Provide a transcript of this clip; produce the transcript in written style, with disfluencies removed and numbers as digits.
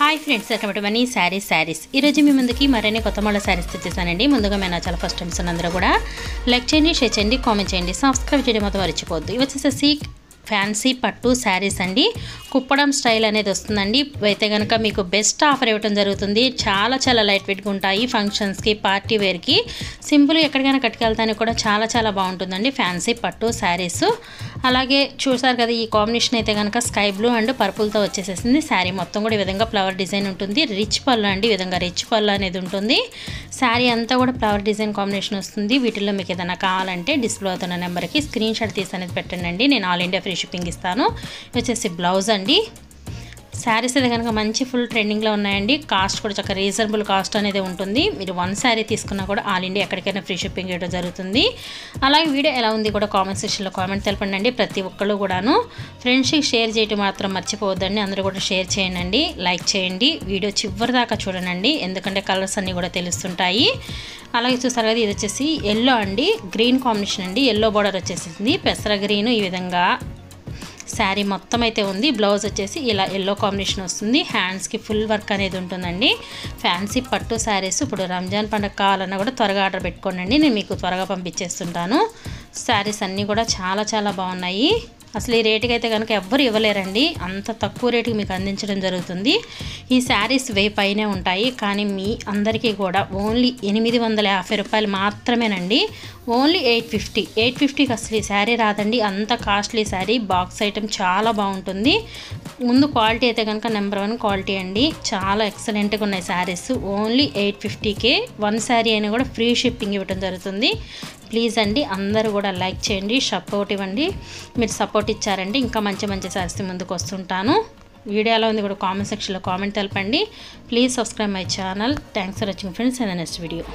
Hi friends, welcome to money saris ఈరోజు మీ ముందుకి మరిన్ని కొత్త మోడల్ శారీస్ తెచ్చేసానండి. ముందుగా మేము నా చాలా ఫస్ట్ టైమ్స్ అందరూ కూడా లైక్ చేయండి, షేర్ చేయండి, కామెంట్ చేయండి, సబ్స్క్రైబ్ చేయడం మాత్రం మర్చిపోవద్దు. ఇవి వచ్చేసి ఫ్యాన్సీ పట్టు శారీస్ అండి. కుప్పడం స్టైల్ అనేది వస్తుందండి. అయితే కనుక మీకు బెస్ట్ ఆఫర్ ఇవ్వడం జరుగుతుంది. చాలా లైట్ వెయిట్గా ఉంటాయి. ఫంక్షన్స్కి, పార్టీ వేర్కి, సింపుల్ ఎక్కడికైనా కట్టుకెళ్తానికి కూడా చాలా బాగుంటుందండి ఫ్యాన్సీ పట్టు శారీస్. అలాగే చూసారు కదా, ఈ కాంబినేషన్ అయితే కనుక స్కై బ్లూ అండ్ పర్పుల్తో వచ్చేసేసింది. శారీ మొత్తం కూడా ఈ విధంగా ఫ్లవర్ డిజైన్ ఉంటుంది. రిచ్ పళ్ళు అండి, ఈ విధంగా రిచ్ పళ్ళు అనేది ఉంటుంది. శారీ అంతా కూడా ఫ్లవర్ డిజైన్ కాంబినేషన్ వస్తుంది. వీటిల్లో మీకు ఏదైనా కావాలంటే డిస్ప్లే అవుతున్న నెంబర్కి స్క్రీన్ షాట్ తీసి అనేది పెట్టండి. నేను ఆల్ ఇండియా ఫ్రీ షిప్పింగ్ ఇస్తాను. వచ్చేసి బ్లౌజ్ అండి. శారీస్ అయితే కనుక మంచి ఫుల్ ట్రెండింగ్లో ఉన్నాయండి. కాస్ట్ కూడా చక్కగా రీజనబుల్ కాస్ట్ అనేది ఉంటుంది. మీరు వన్ శారీ తీసుకున్నా కూడా ఆల్ ఇండియా ఎక్కడికైనా ఫ్రీ షిప్పింగ్ ఇవ్వడం జరుగుతుంది. అలాగే వీడియో ఎలా ఉంది కూడా కామెంట్ సెక్షన్లో కామెంట్ తెలపండి. ప్రతి ఒక్కళ్ళు కూడాను ఫ్రెండ్స్కి షేర్ చేయడం మాత్రం మర్చిపోవద్దండి. అందరూ కూడా షేర్ చేయండి, లైక్ చేయండి, వీడియో చివరి దాకా చూడండి, ఎందుకంటే కలర్స్ అన్నీ కూడా తెలుస్తుంటాయి. అలాగే చూస్తారు కదా, ఇది వచ్చేసి ఎల్లో అండి, గ్రీన్ కాంబినేషన్ అండి. ఎల్లో బార్డర్ వచ్చేసింది, పెసర గ్రీన్ ఈ విధంగా శారీ మొత్తం అయితే ఉంది. బ్లౌజ్ వచ్చేసి ఇలా ఎల్లో కాంబినేషన్ వస్తుంది. హ్యాండ్స్కి ఫుల్ వర్క్ అనేది ఉంటుందండి. ఫ్యాన్సీ పట్టు శారీస్ ఇప్పుడు రంజాన్ పండుగ కావాలన్నా కూడా త్వరగా ఆర్డర్ పెట్టుకోండి, నేను మీకు త్వరగా పంపించేస్తుంటాను. శారీస్ అన్నీ కూడా చాలా బాగున్నాయి. అసలు ఈ రేటుకి అయితే కనుక ఎవ్వరు ఇవ్వలేరండి. అంత తక్కువ రేటుకి మీకు అందించడం జరుగుతుంది. ఈ శారీస్ 1000 పైనే ఉంటాయి, కానీ మీ అందరికీ కూడా ఓన్లీ 850 రూపాయలు మాత్రమేనండి. ఓన్లీ 850కి అసలు ఈ శారీ రాదండి. అంత కాస్ట్లీ శారీ. బాక్స్ ఐటమ్ చాలా బాగుంటుంది. ముందు క్వాలిటీ అయితే కనుక నెంబర్ 1 క్వాలిటీ అండి. చాలా ఎక్సలెంట్గా ఉన్నాయి శారీస్. ఓన్లీ 850కే వన్ శారీ అయినా కూడా ఫ్రీ షిప్పింగ్ ఇవ్వడం జరుగుతుంది. ప్లీజ్ అండి, అందరూ కూడా లైక్ చేయండి, సపోర్ట్ ఇవ్వండి. మీరు సపోర్ట్ ఇచ్చారండి ఇంకా మంచి శారీస్ ముందుకు వస్తుంటాను. వీడియో ఎలా ఉంది కూడా కామెంట్ సెక్షన్లో కామెంట్ తెలపండి. Please subscribe my channel. Thanks for watching friends. In the next video.